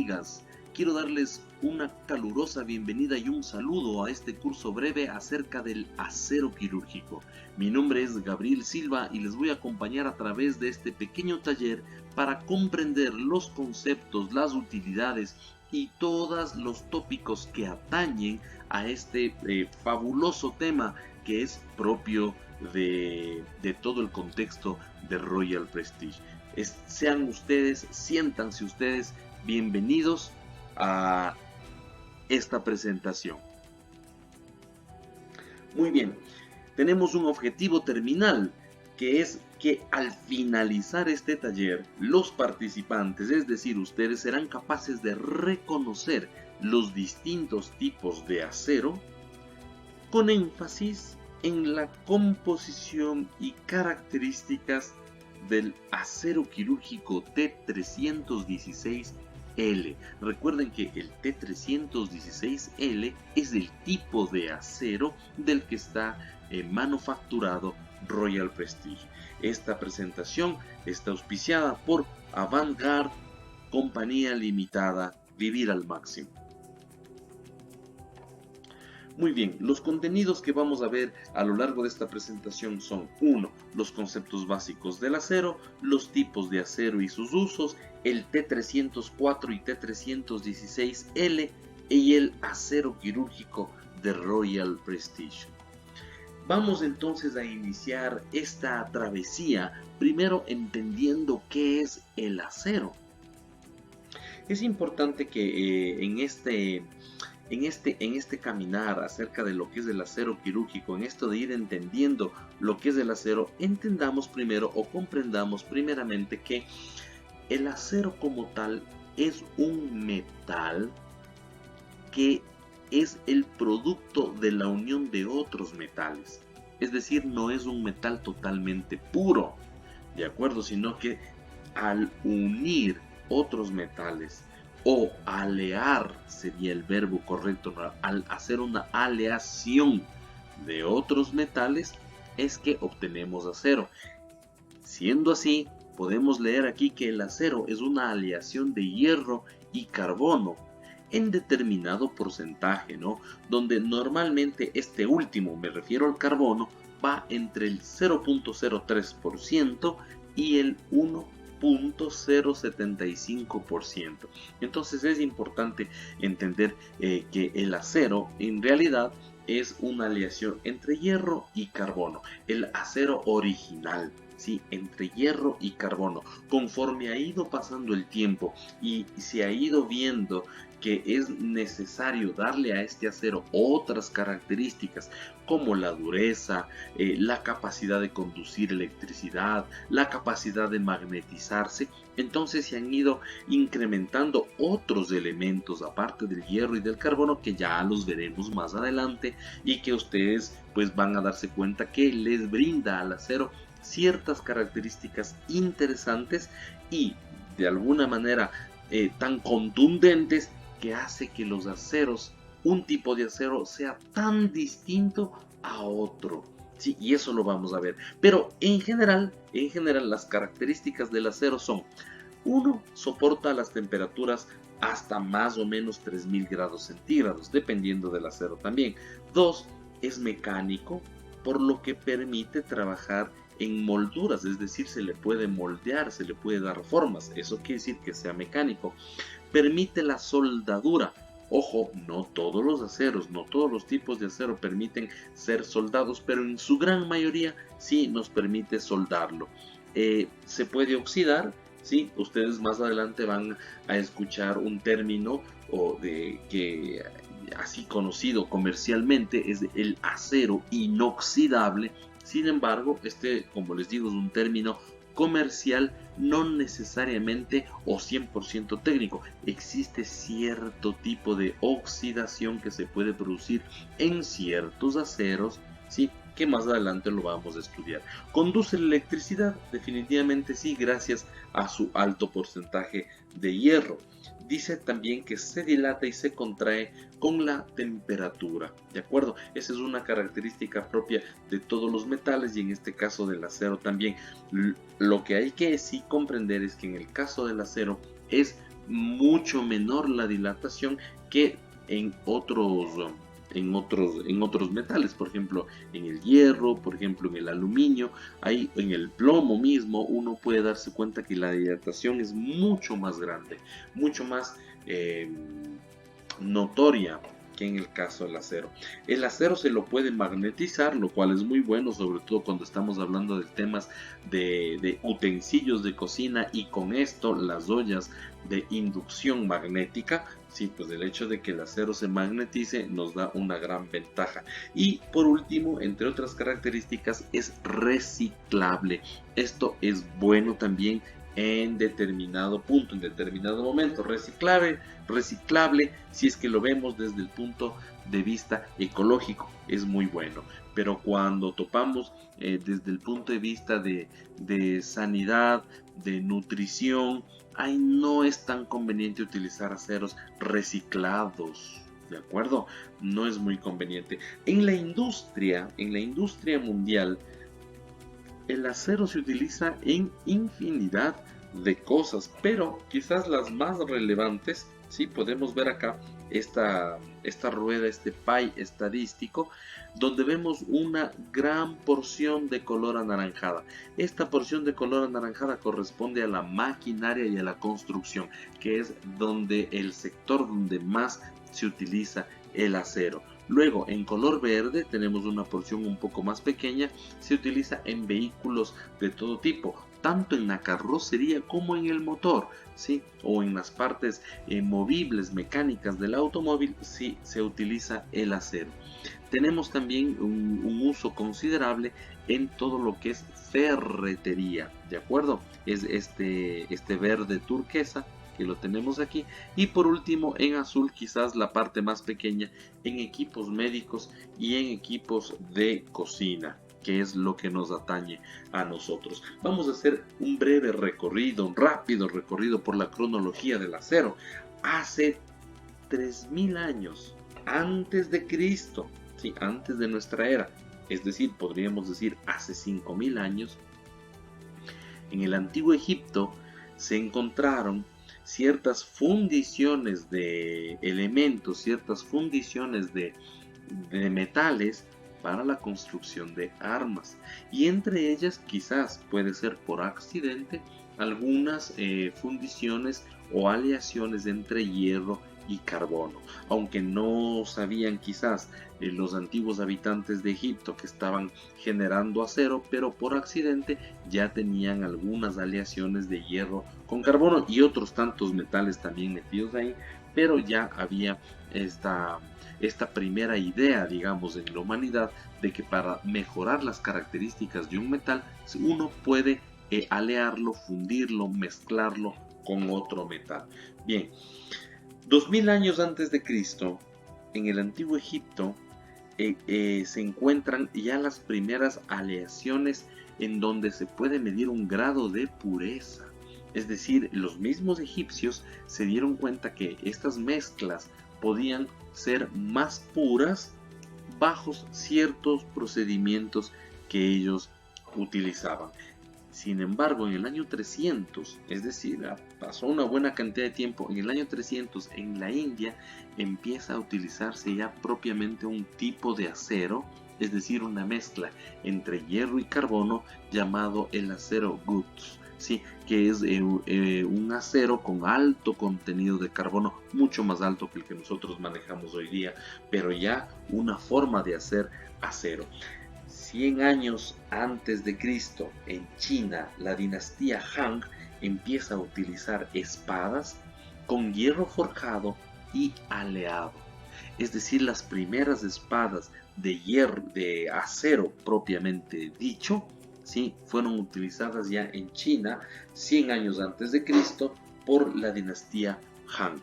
amigas, quiero darles una calurosa bienvenida y un saludo a este curso breve acerca del acero quirúrgico. Mi nombre es Gabriel Silva y les voy a acompañar a través de este pequeño taller para comprender los conceptos, las utilidades y todos los tópicos que atañen a este fabuloso tema que es propio de todo el contexto de Royal Prestige. Sean ustedes, siéntanse ustedes bienvenidos a esta presentación. Muy bien, tenemos un objetivo terminal, que es que al finalizar este taller, los participantes, es decir, ustedes, serán capaces de reconocer los distintos tipos de acero con énfasis en la composición y características del acero quirúrgico T316L. Recuerden que el T316L es el tipo de acero del que está manufacturado Royal Prestige. Esta presentación está auspiciada por Avantgarde, Compañía Limitada, Vivir al Máximo. Muy bien, los contenidos que vamos a ver a lo largo de esta presentación son: 1. Los conceptos básicos del acero, los tipos de acero y sus usos, el T304 y T316L y el acero quirúrgico de Royal Prestige. Vamos entonces a iniciar esta travesía primero entendiendo qué es el acero. Es importante que en este caminar acerca de lo que es el acero quirúrgico, en esto de ir entendiendo lo que es el acero, entendamos primero o comprendamos primeramente que el acero como tal es un metal que es el producto de la unión de otros metales. Es decir, no es un metal totalmente puro, ¿de acuerdo? Sino que al unir otros metales, o alear sería el verbo correcto, al hacer una aleación de otros metales, es que obtenemos acero. Siendo así, podemos leer aquí que el acero es una aleación de hierro y carbono en determinado porcentaje, ¿no? Donde normalmente este último, me refiero al carbono, va entre el 0.03% y el 1.075%. Entonces es importante entender que el acero en realidad es una aleación entre hierro y carbono, el acero original, ¿sí? Entre hierro y carbono. Conforme ha ido pasando el tiempo y se ha ido viendo que es necesario darle a este acero otras características como la dureza, la capacidad de conducir electricidad, la capacidad de magnetizarse, entonces se han ido incrementando otros elementos aparte del hierro y del carbono, que ya los veremos más adelante y que ustedes pues van a darse cuenta que les brinda al acero ciertas características interesantes y de alguna manera tan contundentes, que hace que los aceros, un tipo de acero, sea tan distinto a otro. Sí, y eso lo vamos a ver. Pero en general las características del acero son: 1. Soporta las temperaturas hasta más o menos 3000 grados centígrados, dependiendo del acero también. 2. Es mecánico, por lo que permite trabajar en molduras, es decir, se le puede moldear, se le puede dar formas. Eso quiere decir que sea mecánico. Permite la soldadura. Ojo, no todos los aceros, no todos los tipos de acero permiten ser soldados, pero en su gran mayoría sí nos permite soldarlo. Se puede oxidar, ¿sí? Ustedes más adelante van a escuchar un término que así conocido comercialmente es el acero inoxidable. Sin embargo, como les digo, es un término comercial, no necesariamente o 100% técnico. Existe cierto tipo de oxidación que se puede producir en ciertos aceros, ¿sí? Que más adelante lo vamos a estudiar. ¿Conduce la electricidad? Definitivamente sí, gracias a su alto porcentaje de hierro. Dice también que se dilata y se contrae con la temperatura, ¿de acuerdo? Esa es una característica propia de todos los metales y en este caso del acero también. Lo que hay que sí comprender es que en el caso del acero es mucho menor la dilatación que en otros metales, por ejemplo en el hierro, por ejemplo en el aluminio, ahí en el plomo mismo uno puede darse cuenta que la dilatación es mucho más grande, mucho más notoria que en el caso del acero. El acero se lo puede magnetizar, lo cual es muy bueno, sobre todo cuando estamos hablando de temas de utensilios de cocina, y con esto las ollas de inducción magnética. Sí, pues el hecho de que el acero se magnetice nos da una gran ventaja. Y por último, entre otras características, es reciclable. Esto es bueno también en determinado punto, en determinado momento. Reciclable si es que lo vemos desde el punto de vista ecológico, es muy bueno. Pero cuando topamos desde el punto de vista de sanidad, de nutrición, ahí no es tan conveniente utilizar aceros reciclados. ¿De acuerdo? No es muy conveniente. En la industria mundial, el acero se utiliza en infinidad de cosas, pero quizás las más relevantes, sí, podemos ver acá esta rueda, este pie estadístico, donde vemos una gran porción de color anaranjada. Esta porción de color anaranjada corresponde a la maquinaria y a la construcción, que es donde el sector donde más se utiliza el acero. Luego, en color verde tenemos una porción un poco más pequeña, se utiliza en vehículos de todo tipo, tanto en la carrocería como en el motor, ¿sí? O en las partes movibles, mecánicas del automóvil, sí se utiliza el acero. Tenemos también un uso considerable en todo lo que es ferretería, ¿de acuerdo? Es este verde turquesa que lo tenemos aquí, y por último en azul, quizás la parte más pequeña, en equipos médicos y en equipos de cocina, que es lo que nos atañe a nosotros. Vamos a hacer un breve recorrido, un rápido recorrido por la cronología del acero. Hace 3000 años antes de Cristo, ¿sí? Antes de nuestra era, es decir, podríamos decir hace 5000 años, en el antiguo Egipto se encontraron ciertas fundiciones de elementos, ciertas fundiciones de metales para la construcción de armas, y entre ellas quizás puede ser por accidente algunas fundiciones o aleaciones entre hierro y carbono, aunque no sabían quizás los antiguos habitantes de Egipto que estaban generando acero, pero por accidente ya tenían algunas aleaciones de hierro con carbono y otros tantos metales también metidos ahí, pero ya había esta primera idea, digamos, en la humanidad, de que para mejorar las características de un metal, uno puede alearlo, fundirlo, mezclarlo con otro metal. Bien, 2000 años antes de Cristo, en el antiguo Egipto, se encuentran ya las primeras aleaciones en donde se puede medir un grado de pureza. Es decir, los mismos egipcios se dieron cuenta que estas mezclas podían ser más puras bajo ciertos procedimientos que ellos utilizaban. Sin embargo, en el año 300, es decir, pasó una buena cantidad de tiempo, en el año 300 en la India empieza a utilizarse ya propiamente un tipo de acero, es decir, una mezcla entre hierro y carbono llamado el acero Guts, ¿sí? Que es un acero con alto contenido de carbono, mucho más alto que el que nosotros manejamos hoy día, pero ya una forma de hacer acero. 100 años antes de Cristo, en China, la dinastía Han empieza a utilizar espadas con hierro forjado y aleado. Es decir, las primeras espadas de hierro, de acero propiamente dicho, ¿sí? Fueron utilizadas ya en China 100 años antes de Cristo por la dinastía Han.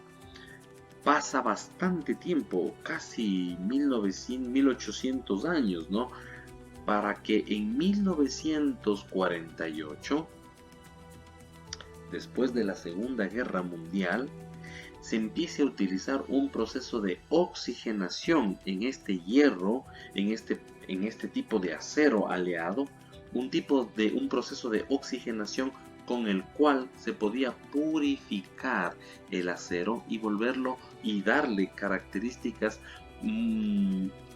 Pasa bastante tiempo, casi 1800 años, ¿no? Para que en 1948, después de la Segunda Guerra Mundial, se empiece a utilizar un proceso de oxigenación en este hierro, en este tipo de acero aleado, un proceso de oxigenación con el cual se podía purificar el acero y volverlo y darle características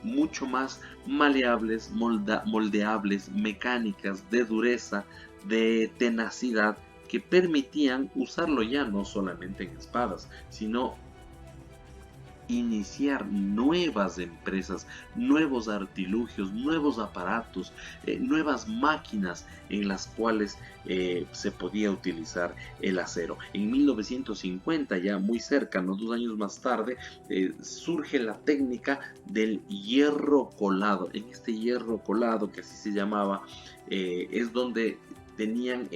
mucho más maleables, moldeables, mecánicas, de dureza, de tenacidad, que permitían usarlo ya no solamente en espadas, sino iniciar nuevas empresas, nuevos artilugios, nuevos aparatos, nuevas máquinas en las cuales se podía utilizar el acero. En 1950, ya muy cercano, 2 años más tarde, surge la técnica del hierro colado. En este hierro colado, que así se llamaba, es donde tenían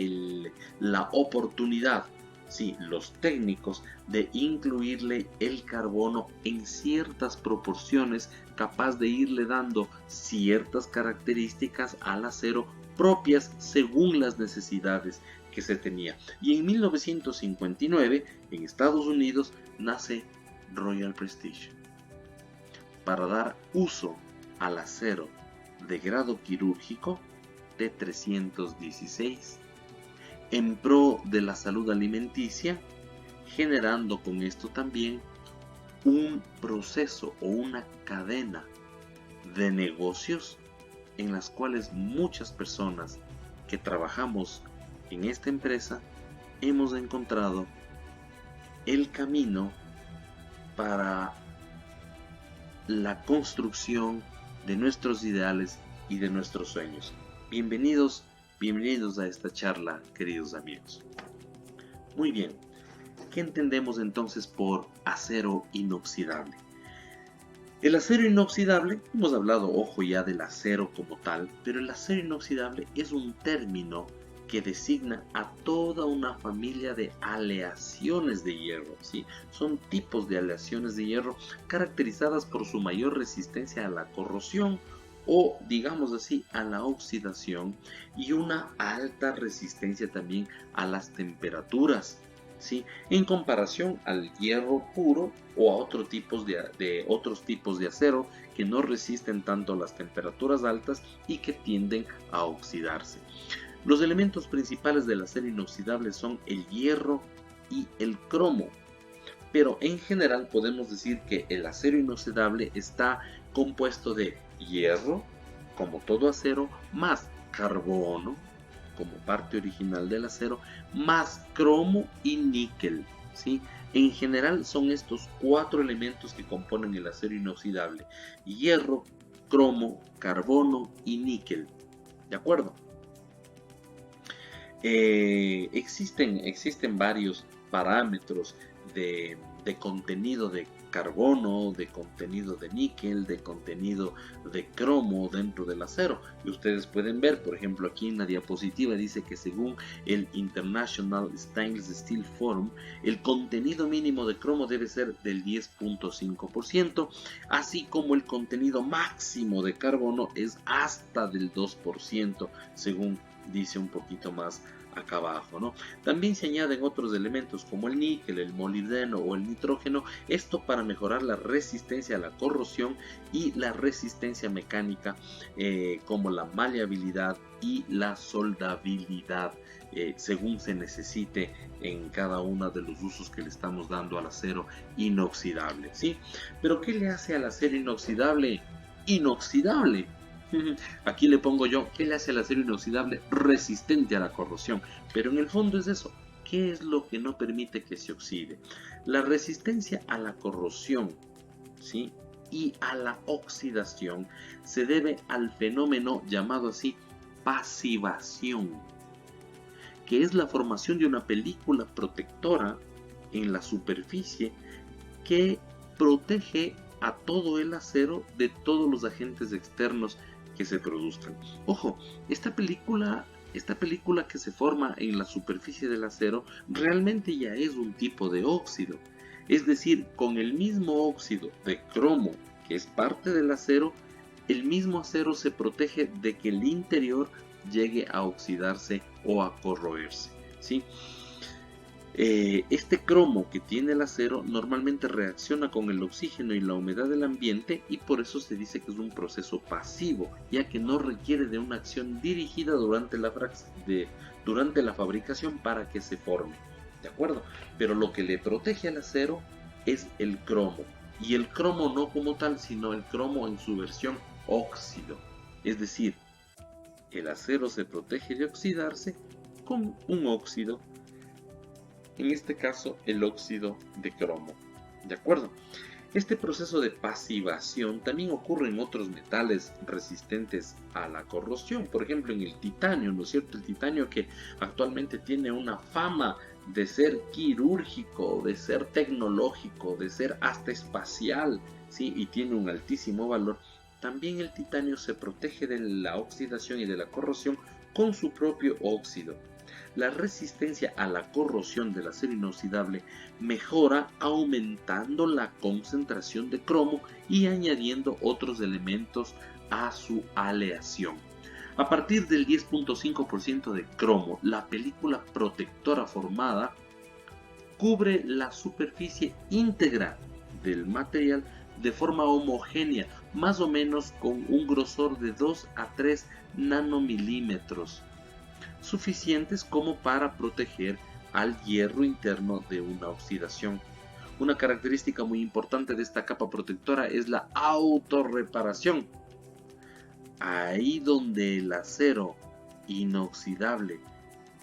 la oportunidad, sí, los técnicos, de incluirle el carbono en ciertas proporciones, capaz de irle dando ciertas características al acero propias según las necesidades que se tenía. Y en 1959, en Estados Unidos, nace Royal Prestige para dar uso al acero de grado quirúrgico T316 en pro de la salud alimenticia, generando con esto también un proceso o una cadena de negocios en las cuales muchas personas que trabajamos en esta empresa hemos encontrado el camino para la construcción de nuestros ideales y de nuestros sueños. Bienvenidos a esta charla, queridos amigos. Muy bien, ¿qué entendemos entonces por acero inoxidable? El acero inoxidable, hemos hablado, ojo, ya del acero como tal, pero el acero inoxidable es un término que designa a toda una familia de aleaciones de hierro, ¿sí? Son tipos de aleaciones de hierro caracterizadas por su mayor resistencia a la corrosión, o digamos así, a la oxidación, y una alta resistencia también a las temperaturas, ¿sí? En comparación al hierro puro o a otros tipos de acero que no resisten tanto las temperaturas altas y que tienden a oxidarse. Los elementos principales del acero inoxidable son el hierro y el cromo, pero en general podemos decir que el acero inoxidable está compuesto de hierro, como todo acero, más carbono, como parte original del acero, más cromo y níquel, ¿sí? En general son estos 4 elementos que componen el acero inoxidable: hierro, cromo, carbono y níquel. ¿De acuerdo? Existen varios parámetros de contenido de carbono, de contenido de níquel, de contenido de cromo dentro del acero. Y ustedes pueden ver, por ejemplo, aquí en la diapositiva dice que según el International Stainless Steel Forum, el contenido mínimo de cromo debe ser del 10.5%, así como el contenido máximo de carbono es hasta del 2%, según dice un poquito más acá abajo, ¿no? También se añaden otros elementos como el níquel, el molibdeno o el nitrógeno, esto para mejorar la resistencia a la corrosión y la resistencia mecánica, como la maleabilidad y la soldabilidad, según se necesite en cada uno de los usos que le estamos dando al acero inoxidable, ¿sí? Pero ¿qué le hace al acero inoxidable inoxidable? Aquí le pongo yo, ¿qué le hace al acero inoxidable resistente a la corrosión? Pero en el fondo es eso. ¿Qué es lo que no permite que se oxide? La resistencia a la corrosión, ¿sí?, y a la oxidación se debe al fenómeno llamado así pasivación, que es la formación de una película protectora en la superficie que protege a todo el acero de todos los agentes externos que se produzcan. Ojo, esta película que se forma en la superficie del acero realmente ya es un tipo de óxido. Es decir, con el mismo óxido de cromo que es parte del acero, el mismo acero se protege de que el interior llegue a oxidarse o a corroerse, ¿sí? Este cromo que tiene el acero normalmente reacciona con el oxígeno y la humedad del ambiente, y por eso se dice que es un proceso pasivo, ya que no requiere de una acción dirigida durante durante la fabricación para que se forme, ¿de acuerdo? Pero lo que le protege al acero es el cromo, y el cromo no como tal, sino el cromo en su versión óxido, es decir, el acero se protege de oxidarse con un óxido, en este caso el óxido de cromo, ¿de acuerdo? Este proceso de pasivación también ocurre en otros metales resistentes a la corrosión, por ejemplo en el titanio, ¿no es cierto? El titanio que actualmente tiene una fama de ser quirúrgico, de ser tecnológico, de ser hasta espacial, ¿sí? Y tiene un altísimo valor. También el titanio se protege de la oxidación y de la corrosión con su propio óxido. La resistencia a la corrosión del acero inoxidable mejora aumentando la concentración de cromo y añadiendo otros elementos a su aleación. A partir del 10.5% de cromo, la película protectora formada cubre la superficie íntegra del material de forma homogénea, más o menos con un grosor de 2 a 3 nanomilímetros, suficientes como para proteger al hierro interno de una oxidación. Una característica muy importante de esta capa protectora es la autorreparación. Ahí donde el acero inoxidable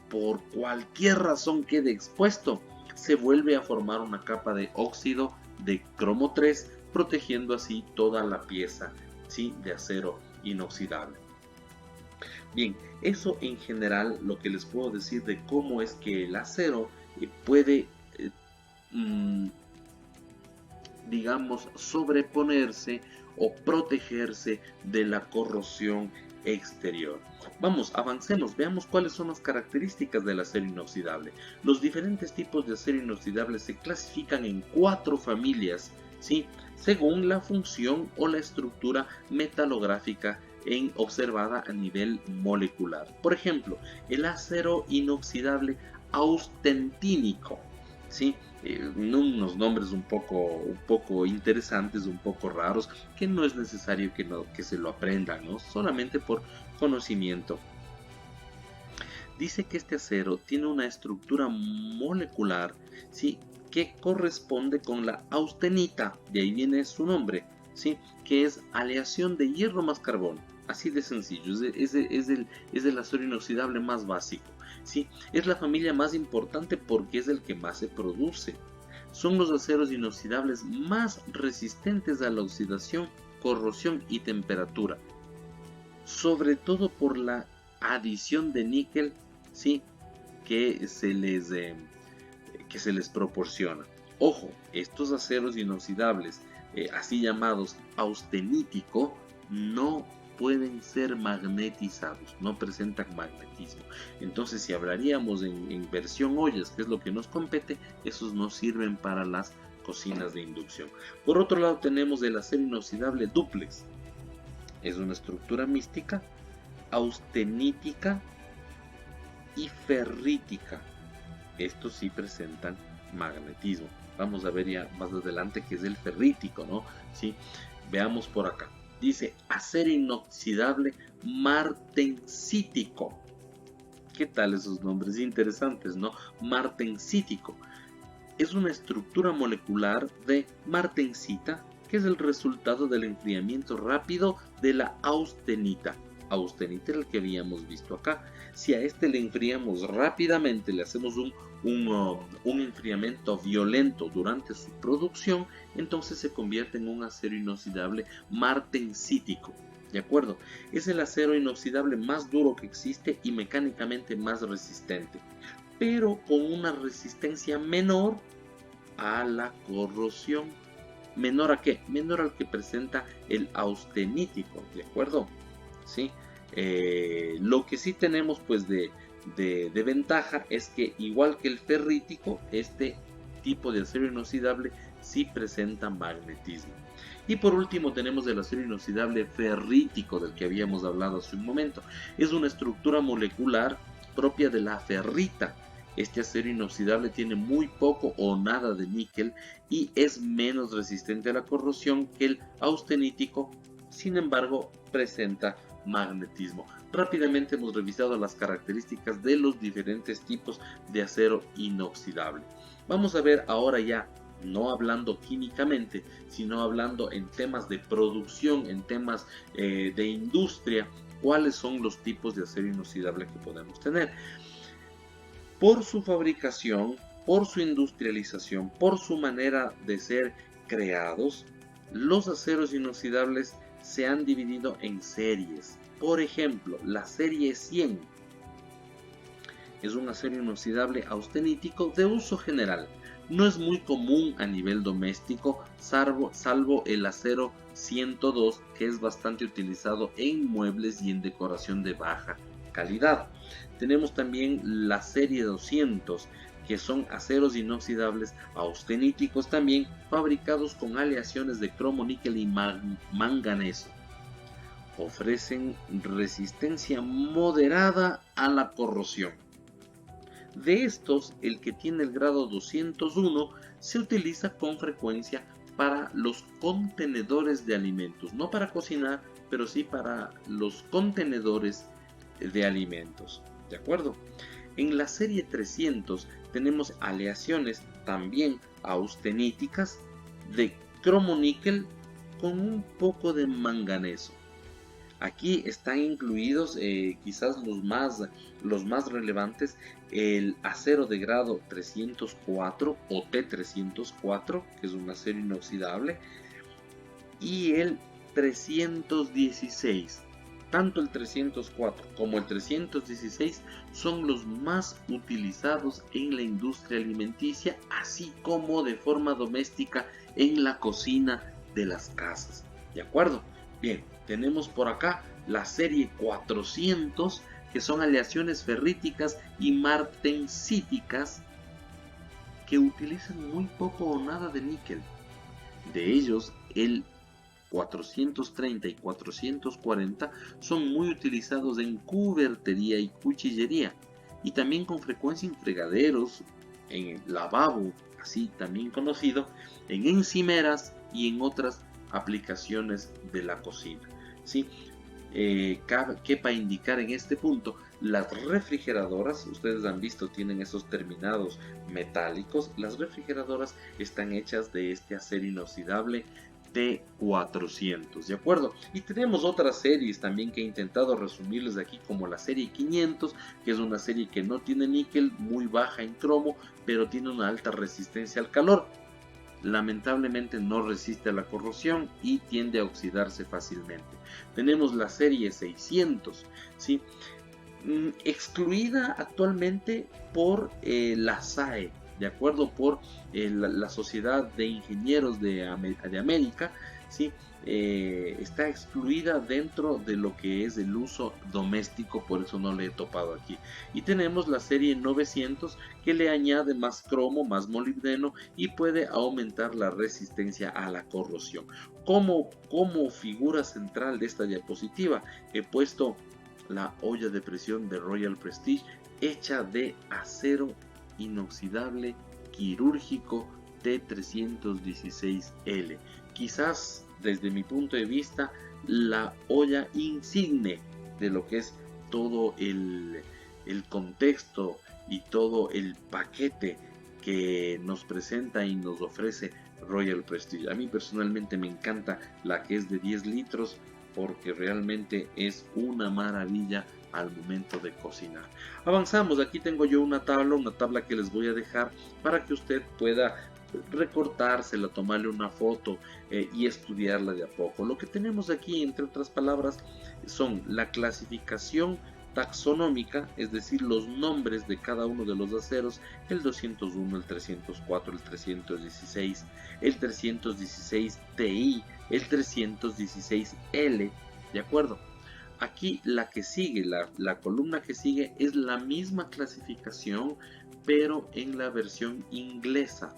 por cualquier razón quede expuesto, se vuelve a formar una capa de óxido de cromo 3, protegiendo así toda la pieza, ¿sí?, de acero inoxidable. Bien, eso en general lo que les puedo decir de cómo es que el acero puede, digamos, sobreponerse o protegerse de la corrosión exterior. Vamos, avancemos, veamos cuáles son las características del acero inoxidable. Los diferentes tipos de acero inoxidable se clasifican en 4 familias, ¿sí?, según la función o la estructura metalográfica observada a nivel molecular. Por ejemplo, el acero inoxidable austentínico, ¿sí? Unos nombres un poco interesantes, un poco raros, que no es necesario que se lo aprendan, ¿no? Solamente por conocimiento. Dice que este acero tiene una estructura molecular, ¿sí?, que corresponde con la austenita, de ahí viene su nombre, ¿sí?, que es aleación de hierro más carbono. Así de sencillo, es el acero inoxidable más básico, ¿sí? Es la familia más importante porque es el que más se produce. Son los aceros inoxidables más resistentes a la oxidación, corrosión y temperatura, sobre todo por la adición de níquel, ¿sí?, que se les proporciona. Ojo, estos aceros inoxidables, así llamados austenítico, no pueden ser magnetizados, no presentan magnetismo. Entonces, si hablaríamos en versión ollas, que es lo que nos compete, esos no sirven para las cocinas de inducción. Por otro lado, tenemos el acero inoxidable dúplex. Es una estructura mística, austenítica y ferrítica. Estos sí presentan magnetismo. Vamos a ver ya más adelante qué es el ferrítico, ¿no? ¿Sí? Veamos por acá. Dice acero inoxidable martensítico. ¿Qué tal esos nombres interesantes, no? Martensítico. Es una estructura molecular de martensita que es el resultado del enfriamiento rápido de la austenita. Austenita era el que habíamos visto acá. Si a este le enfriamos rápidamente, le hacemos un enfriamiento violento durante su producción, entonces se convierte en un acero inoxidable martensítico. ¿De acuerdo? Es el acero inoxidable más duro que existe y mecánicamente más resistente, pero con una resistencia menor a la corrosión. ¿Menor a qué? Menor al que presenta el austenítico, ¿de acuerdo? ¿Sí? Lo que sí tenemos pues de ventaja es que igual que el ferrítico, este tipo de acero inoxidable sí presenta magnetismo. Y por último tenemos el acero inoxidable ferrítico del que habíamos hablado hace un momento. Es una estructura molecular propia de la ferrita. Este acero inoxidable tiene muy poco o nada de níquel y es menos resistente a la corrosión que el austenítico, sin embargo presenta magnetismo. Rápidamente hemos revisado las características de los diferentes tipos de acero inoxidable. Vamos a ver ahora ya, no hablando químicamente, sino hablando en temas de producción, en temas de industria, cuáles son los tipos de acero inoxidable que podemos tener. Por su fabricación, por su industrialización, por su manera de ser creados, los aceros inoxidables se han dividido en series. Por ejemplo, la serie 100 es un acero inoxidable austenítico de uso general. No es muy común a nivel doméstico, salvo el acero 102, que es bastante utilizado en muebles y en decoración de baja calidad. Tenemos también la serie 200, que son aceros inoxidables austeníticos también, fabricados con aleaciones de cromo, níquel y manganeso. Ofrecen resistencia moderada a la corrosión. De estos, el que tiene el grado 201 se utiliza con frecuencia para los contenedores de alimentos, no para cocinar, pero sí para los contenedores de alimentos. ¿De acuerdo? En la serie 300 tenemos aleaciones también austeníticas de cromo-níquel con un poco de manganeso. Aquí están incluidos quizás los más relevantes, el acero de grado 304 o T304, que es un acero inoxidable, y el 316. Tanto el 304 como el 316 son los más utilizados en la industria alimenticia, así como de forma doméstica en la cocina de las casas. ¿De acuerdo? Bien, tenemos por acá la serie 400, que son aleaciones ferríticas y martensíticas que utilizan muy poco o nada de níquel. De ellos, el 430 y 440 son muy utilizados en cubertería y cuchillería, y también con frecuencia en fregaderos, en lavabo, así también conocido, en encimeras y en otras aplicaciones de la cocina. ¿Sí? Quepa indicar en este punto, las refrigeradoras, ustedes han visto, tienen esos terminados metálicos. Las refrigeradoras están hechas de este acero inoxidable T400, ¿de acuerdo? Y tenemos otras series también que he intentado resumirles aquí, como la serie 500, que es una serie que no tiene níquel, muy baja en cromo, pero tiene una alta resistencia al calor. Lamentablemente no resiste a la corrosión y tiende a oxidarse fácilmente. Tenemos la serie 600, ¿sí? Excluida actualmente por la SAE, de acuerdo, por la Sociedad de Ingenieros de América, ¿sí? Está excluida dentro de lo que es el uso doméstico, por eso no le he topado aquí. Y tenemos la serie 900, que le añade más cromo, más molibdeno, y puede aumentar la resistencia a la corrosión. Como figura central de esta diapositiva he puesto la olla de presión de Royal Prestige, hecha de acero inoxidable quirúrgico T316L. Quizás desde mi punto de vista la olla insigne de lo que es todo el contexto y todo el paquete que nos presenta y nos ofrece Royal Prestige. A mí personalmente me encanta la que es de 10 litros, porque realmente es una maravilla al momento de cocinar. Avanzamos, aquí tengo yo una tabla que les voy a dejar para que usted pueda recortársela, tomarle una foto y estudiarla de a poco. Lo que tenemos aquí, entre otras palabras, son la clasificación taxonómica, es decir, los nombres de cada uno de los aceros, el 201, el 304, el 316, el 316 Ti, el 316L, ¿de acuerdo? Aquí la que sigue, la columna que sigue es la misma clasificación, pero en la versión inglesa.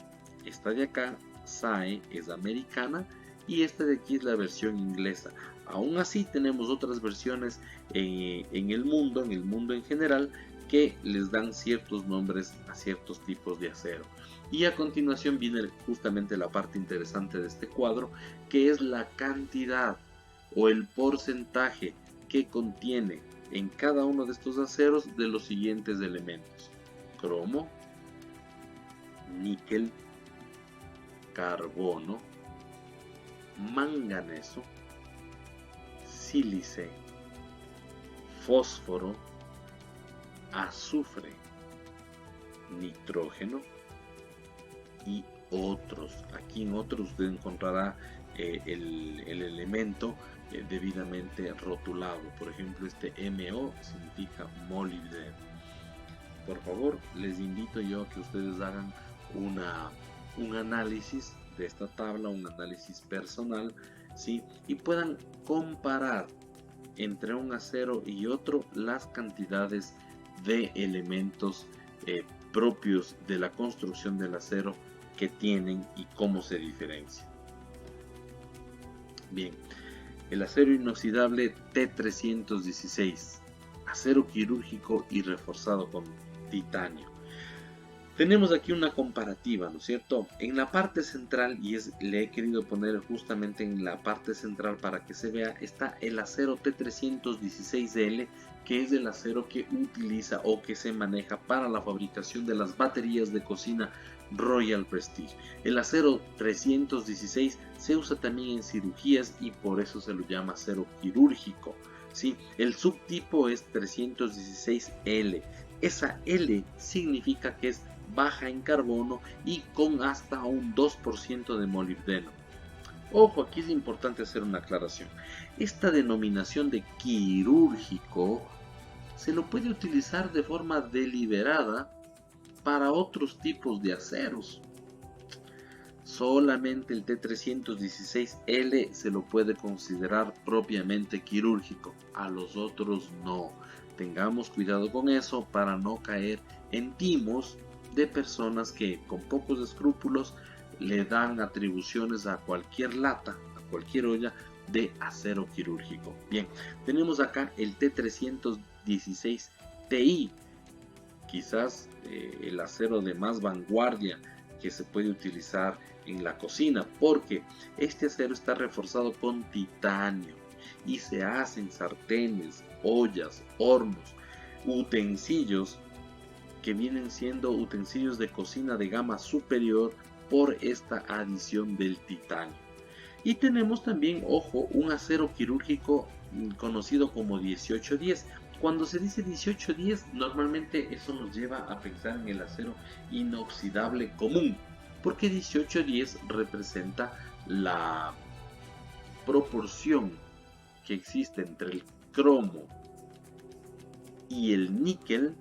Esta de acá, SAE, es americana, y esta de aquí es la versión inglesa. Aún así tenemos otras versiones en el mundo en general, que les dan ciertos nombres a ciertos tipos de acero. Y a continuación viene justamente la parte interesante de este cuadro, que es la cantidad o el porcentaje que contiene en cada uno de estos aceros de los siguientes elementos: cromo, níquel, carbono, manganeso, sílice, fósforo, azufre, nitrógeno y otros. Aquí en otros usted encontrará el elemento debidamente rotulado. Por ejemplo, este MO significa molibdeno. Por favor, les invito yo a que ustedes hagan un análisis de esta tabla, un análisis personal, ¿sí? Y puedan comparar entre un acero y otro las cantidades de elementos propios de la construcción del acero que tienen y cómo se diferencia. Bien, el acero inoxidable T316, acero quirúrgico y reforzado con titanio. Tenemos aquí una comparativa, ¿no es cierto? En la parte central, y le he querido poner justamente en la parte central para que se vea, está el acero T316L, que es el acero que utiliza o que se maneja para la fabricación de las baterías de cocina Royal Prestige. El acero 316 se usa también en cirugías y por eso se lo llama acero quirúrgico, ¿sí? El subtipo es 316L. Esa L significa que es baja en carbono y con hasta un 2% de molibdeno. Ojo, aquí es importante hacer una aclaración. Esta denominación de quirúrgico se lo puede utilizar de forma deliberada para otros tipos de aceros. Solamente el T316L se lo puede considerar propiamente quirúrgico, a los otros no. Tengamos cuidado con eso para no caer en timos de personas que con pocos escrúpulos le dan atribuciones a cualquier lata, a cualquier olla de acero quirúrgico. Bien, tenemos acá el T316Ti, quizás el acero de más vanguardia que se puede utilizar en la cocina, porque este acero está reforzado con titanio y se hacen sartenes, ollas, hornos, utensilios que vienen siendo utensilios de cocina de gama superior por esta adición del titanio. Y tenemos también, ojo, un acero quirúrgico conocido como 1810. Cuando se dice 1810, normalmente eso nos lleva a pensar en el acero inoxidable común, porque 1810 representa la proporción que existe entre el cromo y el níquel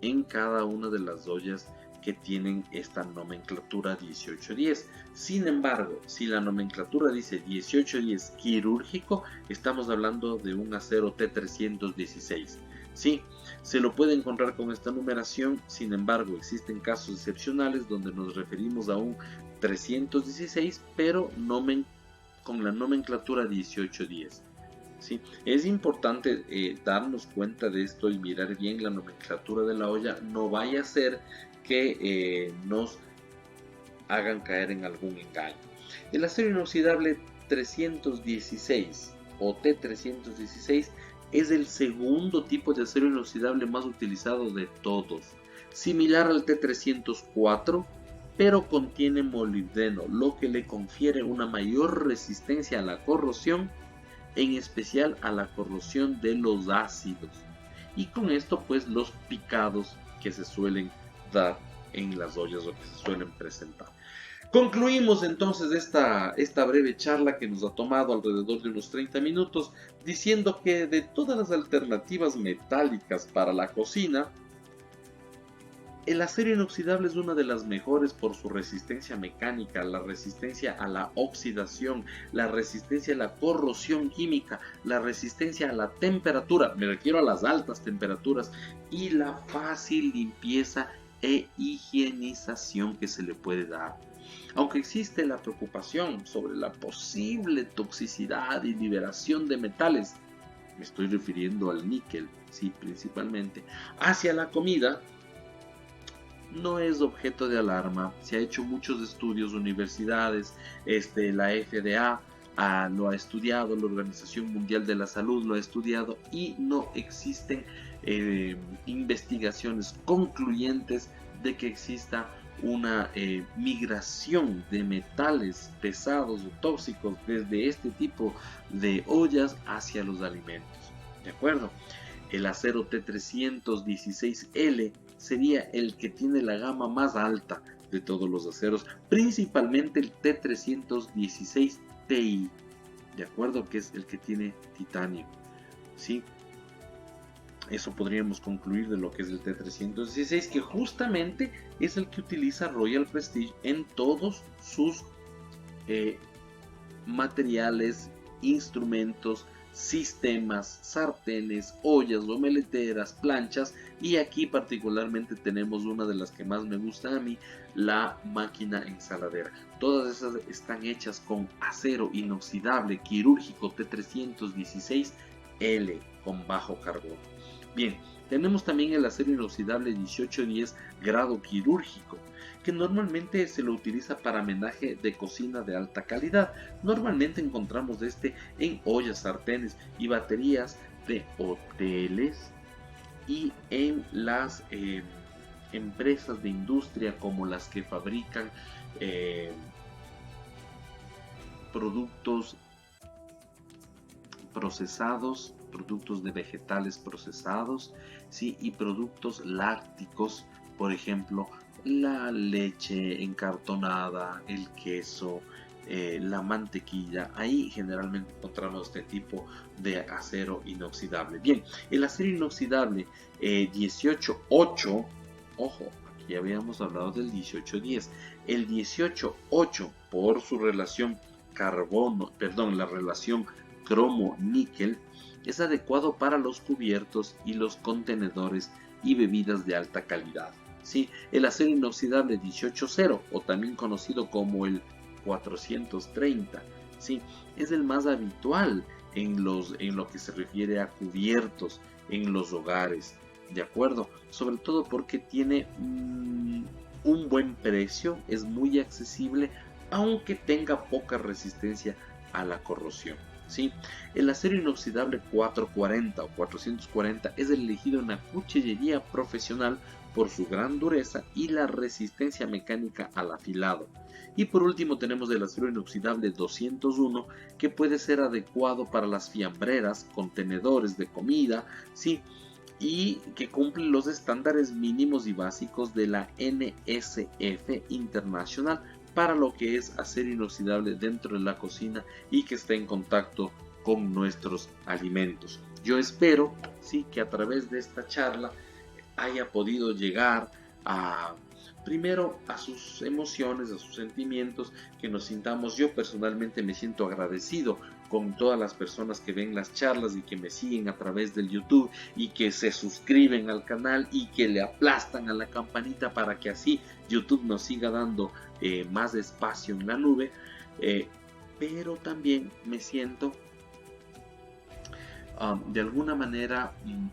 en cada una de las ollas que tienen esta nomenclatura 1810. Sin embargo, si la nomenclatura dice 1810 quirúrgico, estamos hablando de un acero T316. Sí, se lo puede encontrar con esta numeración, sin embargo, existen casos excepcionales donde nos referimos a un 316, pero con la nomenclatura 1810. ¿Sí? Es importante darnos cuenta de esto y mirar bien la nomenclatura de la olla. No vaya a ser que nos hagan caer en algún engaño. El acero inoxidable 316 o T316 es el segundo tipo de acero inoxidable más utilizado de todos, similar al T304, pero contiene molibdeno, lo que le confiere una mayor resistencia a la corrosión, en especial a la corrosión de los ácidos, y con esto pues los picados que se suelen dar en las ollas o que se suelen presentar. Concluimos entonces esta breve charla que nos ha tomado alrededor de unos 30 minutos, diciendo que de todas las alternativas metálicas para la cocina, el acero inoxidable es una de las mejores por su resistencia mecánica, la resistencia a la oxidación, la resistencia a la corrosión química, la resistencia a la temperatura, me refiero a las altas temperaturas, y la fácil limpieza e higienización que se le puede dar. Aunque existe la preocupación sobre la posible toxicidad y liberación de metales, me estoy refiriendo al níquel, sí, principalmente, hacia la comida, no es objeto de alarma. Se ha hecho muchos estudios, universidades, la FDA lo ha estudiado, la Organización Mundial de la Salud lo ha estudiado y no existen investigaciones concluyentes de que exista una migración de metales pesados o tóxicos desde este tipo de ollas hacia los alimentos. ¿De acuerdo? El acero T316L sería el que tiene la gama más alta de todos los aceros, principalmente el T316Ti, ¿de acuerdo? Que es el que tiene titanio, ¿sí? Eso podríamos concluir de lo que es el T316, que justamente es el que utiliza Royal Prestige en todos sus materiales, instrumentos, sistemas, sartenes, ollas, omeleteras, planchas, y aquí particularmente tenemos una de las que más me gusta a mí, la máquina ensaladera. Todas esas están hechas con acero inoxidable quirúrgico T316L con bajo carbono. Bien, tenemos también el acero inoxidable 1810 grado quirúrgico, que normalmente se lo utiliza para menaje de cocina de alta calidad. Normalmente encontramos este en ollas, sartenes y baterías de hoteles y en las empresas de industria como las que fabrican productos procesados, productos de vegetales procesados, ¿sí? Y productos lácticos, por ejemplo, la leche encartonada, el queso, la mantequilla. Ahí generalmente encontramos este tipo de acero inoxidable. Bien, el acero inoxidable 18.8, ojo, aquí habíamos hablado del 18.10. El 18.8, por su relación carbono, perdón, la relación cromo-níquel, es adecuado para los cubiertos y los contenedores y bebidas de alta calidad. ¿Sí? El acero inoxidable 18.0, o también conocido como el 430, ¿sí? Es el más habitual en lo que se refiere a cubiertos en los hogares, ¿de acuerdo? Sobre todo porque tiene un buen precio, es muy accesible, aunque tenga poca resistencia a la corrosión. ¿Sí? El acero inoxidable 440 o 440 es el elegido en la cuchillería profesional por su gran dureza y la resistencia mecánica al afilado. Y por último tenemos el acero inoxidable 201, que puede ser adecuado para las fiambreras, contenedores de comida, ¿sí? Y que cumple los estándares mínimos y básicos de la NSF Internacional para lo que es acero inoxidable dentro de la cocina y que está en contacto con nuestros alimentos. Yo espero, sí, que a través de esta charla haya podido llegar primero a sus emociones, a sus sentimientos, que nos sintamos. Yo personalmente me siento agradecido con todas las personas que ven las charlas y que me siguen a través del YouTube y que se suscriben al canal y que le aplastan a la campanita para que así YouTube nos siga dando más espacio en la nube, pero también me siento de alguna manera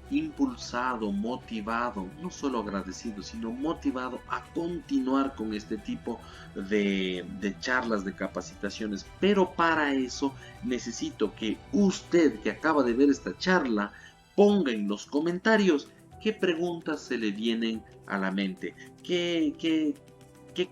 impulsado, motivado, no solo agradecido, sino motivado a continuar con este tipo de charlas, de capacitaciones. Pero para eso necesito que usted que acaba de ver esta charla ponga en los comentarios qué preguntas se le vienen a la mente, qué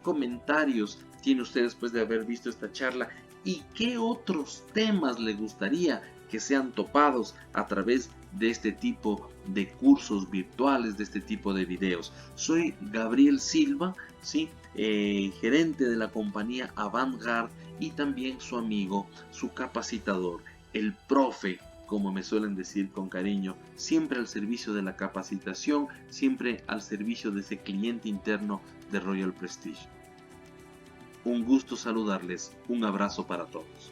comentarios tiene usted después de haber visto esta charla y qué otros temas le gustaría que sean topados a través de este tipo de cursos virtuales, de este tipo de videos. Soy Gabriel Silva, ¿sí? Gerente de la compañía Avantgarde y también su amigo, su capacitador, el profe, como me suelen decir con cariño, siempre al servicio de la capacitación, siempre al servicio de ese cliente interno de Royal Prestige. Un gusto saludarles, un abrazo para todos.